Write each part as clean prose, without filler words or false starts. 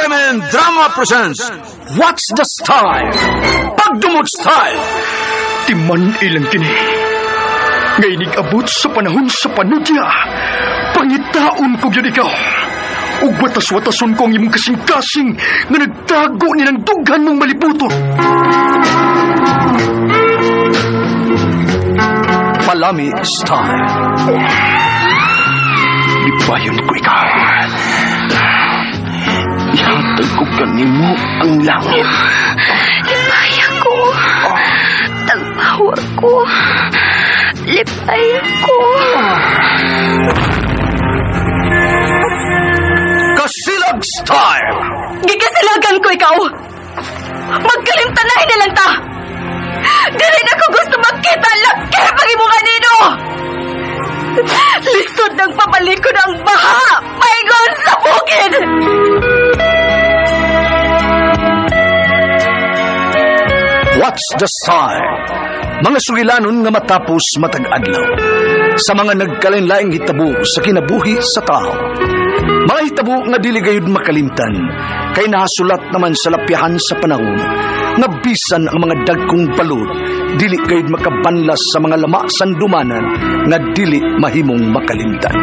RMN Drama presents What's the Style? Pagdumot Style! Timan ilang kini. Ngay abot sa panahon sa panudya. Pangitaon ko yun ikaw. Ug watas-watason ko ang imong kasing-kasing nga nagtago ni ng dughan mong malibuton. Palami Style. Ibayon ko ikaw. Ihatag ko kanimo ang langit. Lipaya ko. Tagpawa ko. Lipaya ko. Kasilag Style. Gigasilagan ko ikaw. Magkalimtanahin na lang ta. Dili na ko gusto magkita laki pag imo kanino. Lisod ng pabalikod ang baha. Maygon sa bukid. What's the Style? Mga sugilanon nga matapos matag adlaw. Sa mga nagkalain-laing hitabo sa kinabuhi sa tao. Mga hitabo nga dili gayud makalimtan, kay nahasulat naman sa lapyahan sa panahon, nga bisan ang mga dagkong balod, dili gayud makabanlas sa mga lama sandumanan, nga dili mahimong makalimtan.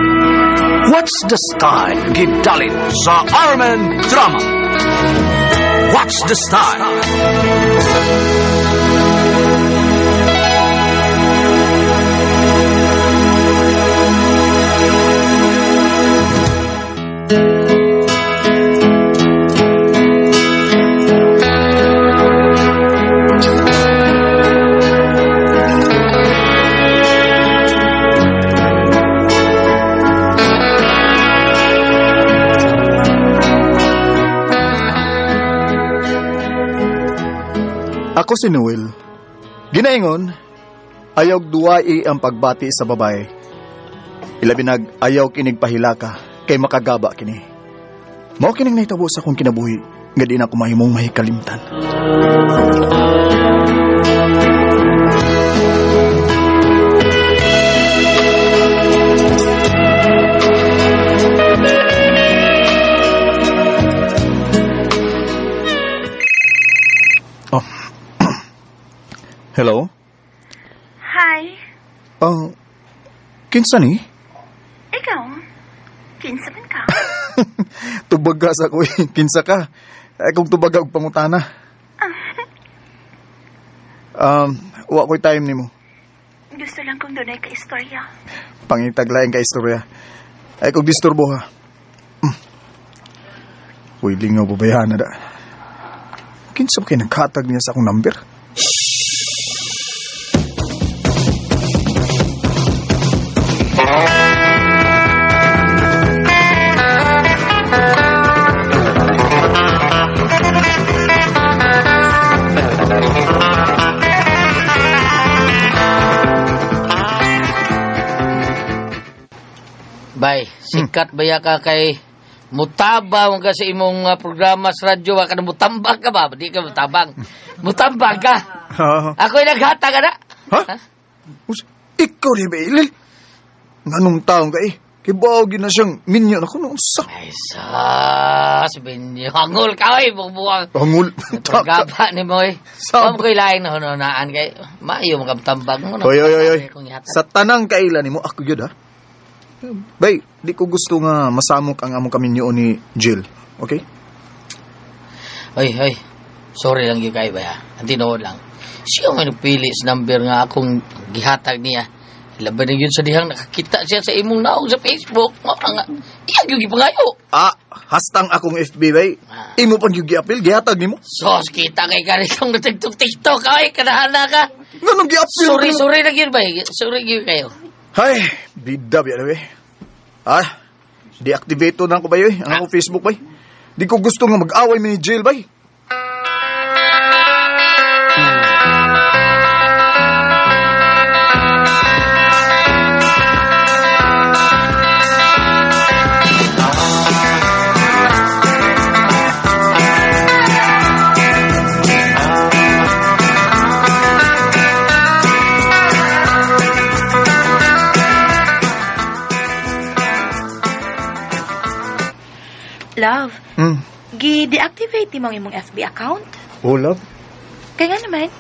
What's the Style? Gidalit sa RMN Drama. What's the Style? Ako si Noel. Ginaingon, ayaw duwai ang pagbati sa babae. Ilabinag ayaw kinig pahilaka kay makagaba kini. Mao kining nahitabo sa akong kinabuhi nga di na ako mahimong mahikalimtan. Hello? Hi. Kinsa ni? Ikaw? Kinsa man ka? Tubaga sa ko eh. Kinsa ka? Kung tubaga og pangutana. Wa ko'y time nimo. Gusto lang kong dunay ka istorya. Pangitaglayan ka istorya. Ay kung disturbo ha. Uy, lingaw babayahan na da. Kinsa ba kayo nagkatag niya sa akong number? Bay, sikat baya ka kay mutabang ka sa imong programa sa radyo, ka na mutambang ka ba? Di ka mutabang. Mutambang ka. Ako'y naghata ka na. Ha? Ikaw ni Bailey? Nganong taong ka eh? Kibawagin na siyang minyo na ko noon sa... Ay, sabihin hangul ka eh, bubuang. Hangul? Pagkaba ni mo eh. Saan ko'y laing na hununaan kay maayo mo kamtambang mo. Oy. Sa tanang kailan mo, ako yun ha? Bay, di ko gusto nga masamok ang among kaminyo ni Jill. Okay? Oy. Sorry lang yung kay baya. Ang tinood lang. Siya may nagpili sa number nga akong gihatag niya. Laban na yun sa dihang nakakita siya sa imong naong sa Facebook. Iyag yung ipangayo. Hastang akong FB, bay. Imo pang yung giapil, gihatag ni mo. Sos, kita kay karitong natagtok-tiktok ka. Kanahana ka. Nganong giapil? Sorry na yun, bay. Sorry yun kayo. Ay, bida biya na, bay. Deactivate to na ko, bay, ang akong Facebook, bay. Di ko gusto nga mag-away ni Jill, bay. Love, Gi-deactivate mo ang imong FB account? Oh, love. Kaya nga naman.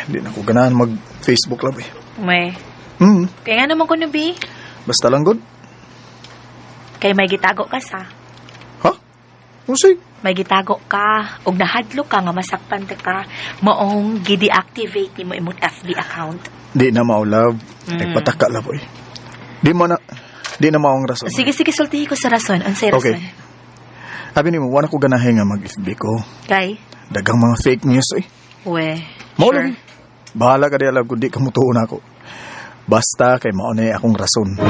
Di na ko ganahan mag-Facebook, love eh. May. Kaya nga naman ko na, B. Basta lang, good. Kaya may gitago ka sa. Ha? Musik? May gitago ka. O nahadlo ka nga masakpan ka. Maong gi-deactivate mo imong FB account. Di na mao, love. Nagpataka, love, eh. Di na maong rason. Sige, sultihi ko sa rason. Unsay rason? Okay. Sabi ni mo, wala ko ganahin nga mag-FB ko. Kay? Dagang mga fake news, eh. We. Mao lang. Bahala ka di alam kung di ka mutuon ako. Basta kay mao na akong rason.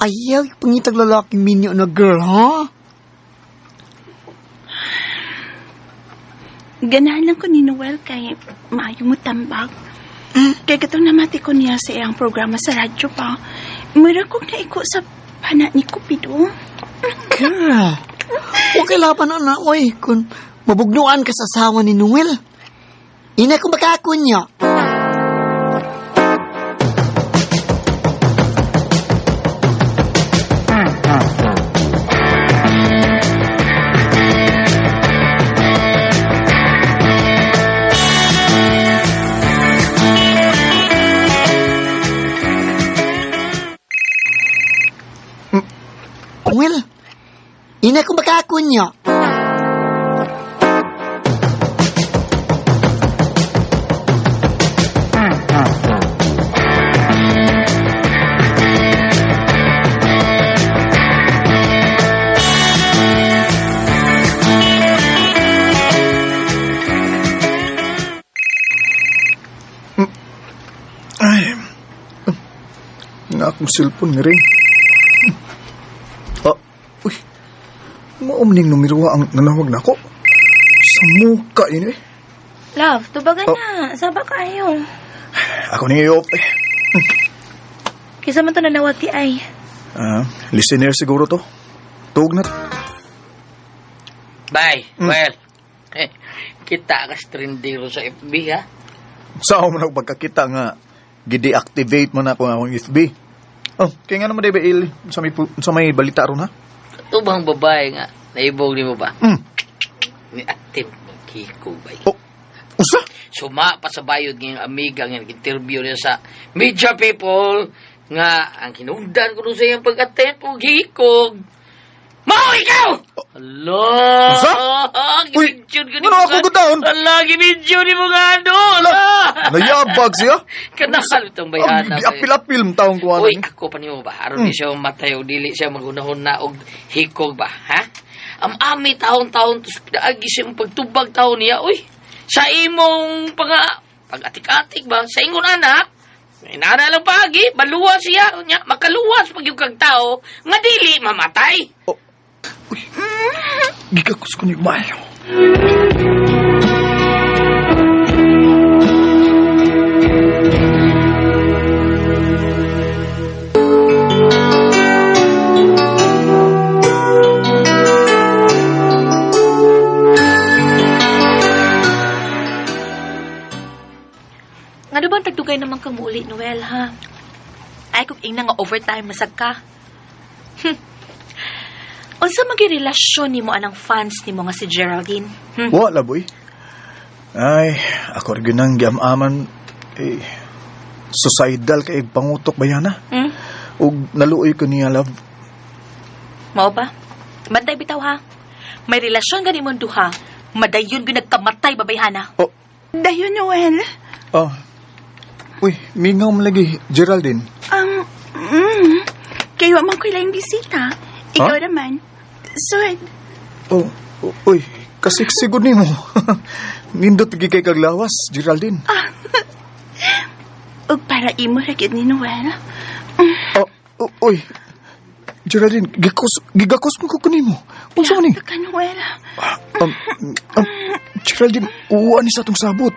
Ayaw, pangitag lalaking minyo na girl, ha? Ganahan lang ko ni Noel kay maayo mo tambag. Kaya katong namati ko niya sa iyang programa sa radyo pa. Mura kong naiko sa pana ni Cupido. Girl, okay laban na oy, kung mabugnuan ka sa asawa ni Noel. Ina kung makakon niya. Noel, ina kung makakon niya. Nga akong cellphone ni Ring. Uy, maumning numero ang nanawag na ako. Sa muka ini eh. Love, tubagan na. Saba kayo. Ako ni Iyop eh. Kisa man to nanawati ay. Listener siguro to. Tuog na. Bye. Well, kita ka strindero sa FB, ha? Saan mo na pagkakita nga gi-deactivate mo na ako ng akong FB. Oh, kaya nga naman Debe Il, sa may balita ron ha? Ito bang babae nga? Naibog ni mo ba? Ni Atim Kiko ba? Oh, usa? Suma pa sa bayod ng amiga nga nag-interview niya sa Media People nga ang kinugdan ko nun sa iyang pag-attend o hikog. Mao ikaw! Alo! Usa? Uy, ano ako gudahon? Ala, gimidyo ni mo nga ano! Nayabag siya? Kanakal itong bayana. Apil-apil taong kuha Uy, na ako pa niyo ba? Aron di siya matay o dili siya magunahon na og hikog ba, ha? Am ami taon-taon tus pinaagi siya ang pagtubag taon niya, uy. Sa imong pag-atik-atik ba? Sa ingon anak, inana lang pagi, baluwas siya, nya makaluwas pag yung kag tao, nga dili mamatay. Gigakos ko ni Mayo. Nga ba tagdugay naman kang muli, Noel, ha? Ay, kung ina nga overtime masag ka. Unsa magirelasyon ni mo anang fans ni mo nga si Geraldine? Wala, boy. Ay, ako rin ang giamaman. Suicidal kay pangutok ba yan, ha? Ug naluoy ko niya, love. Mao ba? Banday bitaw, ha? May relasyon gani mo duha. Madayon gyud nagkamatay babayhana. Dayo, Noel. Uy, mingaw mo lagi, Geraldine. Kayo man ko ilang bisita. Ikaw naman. Sud. Uy, kasi sigod ni mo. Nindot gi kay kaglawas, Geraldine. Ug para imo ra gyud ni Noel. Uy, Geraldine, gigakos mo ko kunimo. Unsa man ni? Ka, Noel. Geraldine, uwa ni sa atong sabot.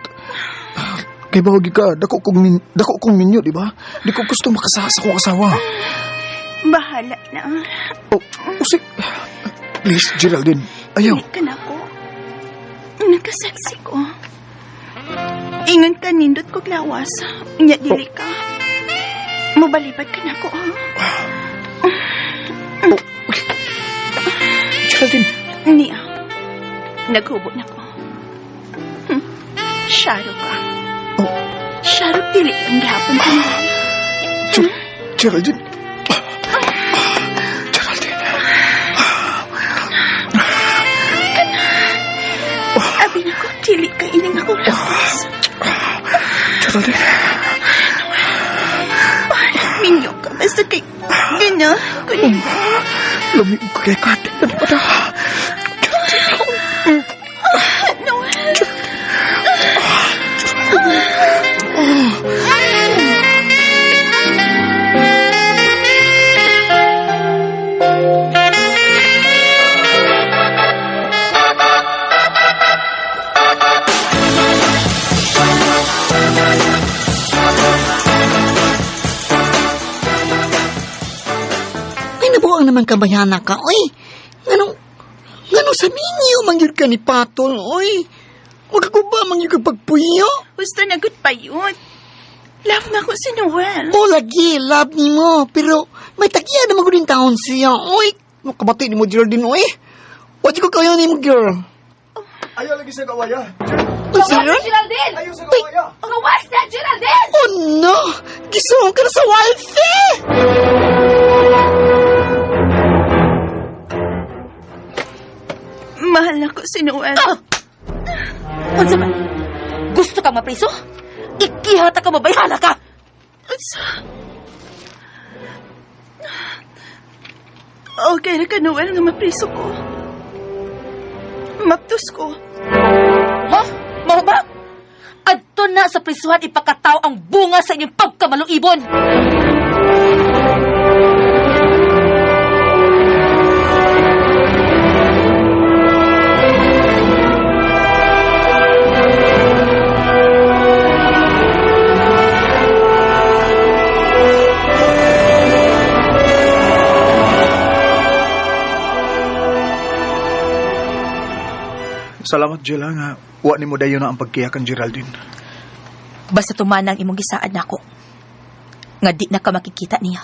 Kay bawagi ka, dako kong minyo, di ba? Di ko gusto makasasa kong asawa. Bahala na. Please, Geraldine, Ayaw. Dili ka na ko. Nakasaksi ko. Ingon ka nindot ko lawas. Nya dili ka. Mabalibad ka na ko, ha? Geraldine. Niya. Naghubo na ko. Sharo ka. Sharo dili ang gihapon ko na. Geraldine. Abi na ko, dili ka ining ako lawas. Geraldine. Minyo ka, basta kay ganya. Kunin mo. Lumig ko kay Kati. Ano ba na? Noel. Ay, nabuang naman kabayana ka, oy. Ganong sa minyo, mangyod ka ni Patol, oy. Magkaguba, mangyod ka pagpuyo. Gusto na good pa yun. Love na ko si Noel. O, lagi, love ni mo. Pero, may tagiya naman ko din taon siya, oy. Makabati ni mo, Geraldine, oy. O, di ko kayo ni mo, girl. Ayaw lagi sa kawaya. Ang sarap. Geraldine! Ayaw sa kawaya. Gawas na, Geraldine! Oh, no. Gisawang ka na sa Walfe. Mahal na ko si Noel. Unsa man? Gusto ka mapriso? Ikihata ka, mabayhala ka! Okay na ka, Noel, nga mapriso ko. Maptos ko. Ha? Mao ba? Adto na sa prisuhan ipakataw ang bunga sa inyong pagkamaluibon! Salamat, Jela, nga wa ni mo dayon na ang pagkiyakan, Geraldine. Basta tumanang imong gisaad nako. Nga di na ka makikita niya.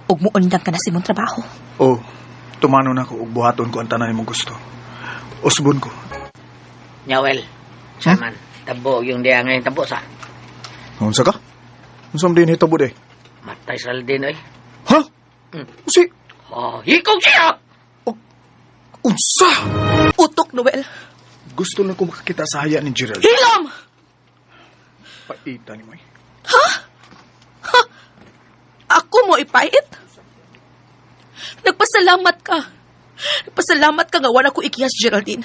Ug muundang ka na sa imong trabaho. Oh, tumano na ko ug buhaton ko ang tanan imong gusto. Usbon ko. Nyawel, saman, tabo yung diya ngayon tabo sa. Unsa ka? Unsa man din hitabo de? Matay sa Aldin, oy. Ha? Si Oh, hikog siya! unsa? Utok, Noel. Gusto lang ko makakita sa haya ni Gerald. Hilom! Paita ni mo. Ako mo ipait? Nagpasalamat ka. Nagpasalamat ka nga wala ko ikiyas, Geraldine.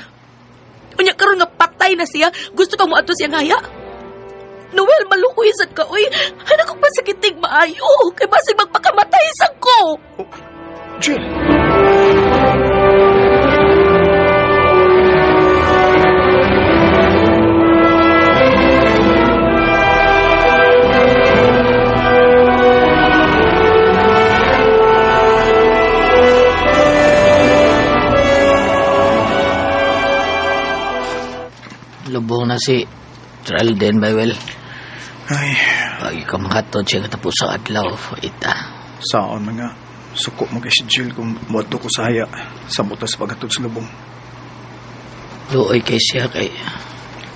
Unya karon nga patay na siya, gusto ka mo ato siyang haya? Noel, malukoy sad ka, uy. Hana ko pa sakitig maayo. Kay basig magpakamatay sa ko. Jill! Lubong na si Geraldine, Baywell. Ay, Ay, kamakatod siya katapos sa adlaw. Ita. saon mga suko mo kay si Jill kung muadto ko sa haya sa butas pagatod sa lubong. Luoy kay siya kay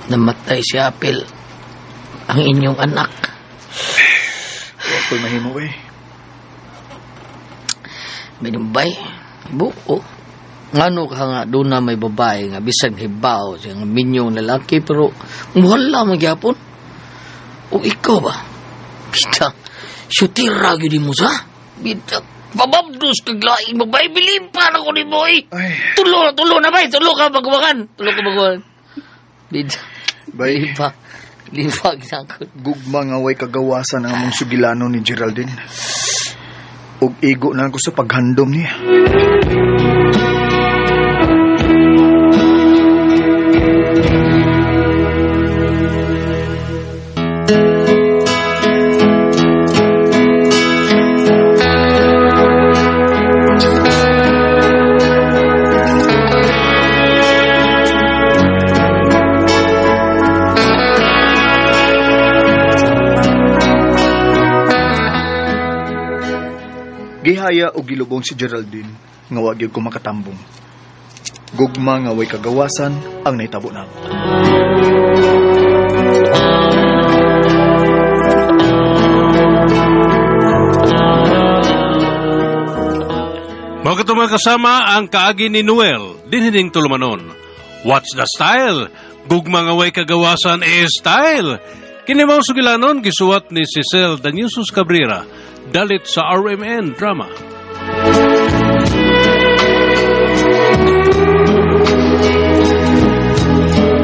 namatay si Apil, ang inyong anak. Ako'y mahimo eh. Minumbay, buo. Ngano ka nga, doon na may babae nga, bisag hibaw, siya nga minyong lalaki, pero wala magyapon. O ikaw ba? Bita, syutira yun mo sa? Bita, bababdos kaglaing babae, bilimpan ako ni boy. Ay, Tulo na ba? Tulo ka bagubakan. Bita, bay, limpa ginakot. gugma nga way kagawasan ang among sugilano ni Geraldine. Ug igo na ko sa paghandom niya. gihaya o gilubong si Geraldine nga wa gyud ko makatambong. Gugma nga way kagawasan ang naitabo namo. Mga katumang kasama ang kaagi ni Noel, dinhining tulumanon. What's the style? Gugma nga way kagawasan style. Kinimang sugilanon gisuwat ni Cecil Daniusos Cabrera, dalit sa RMN Drama.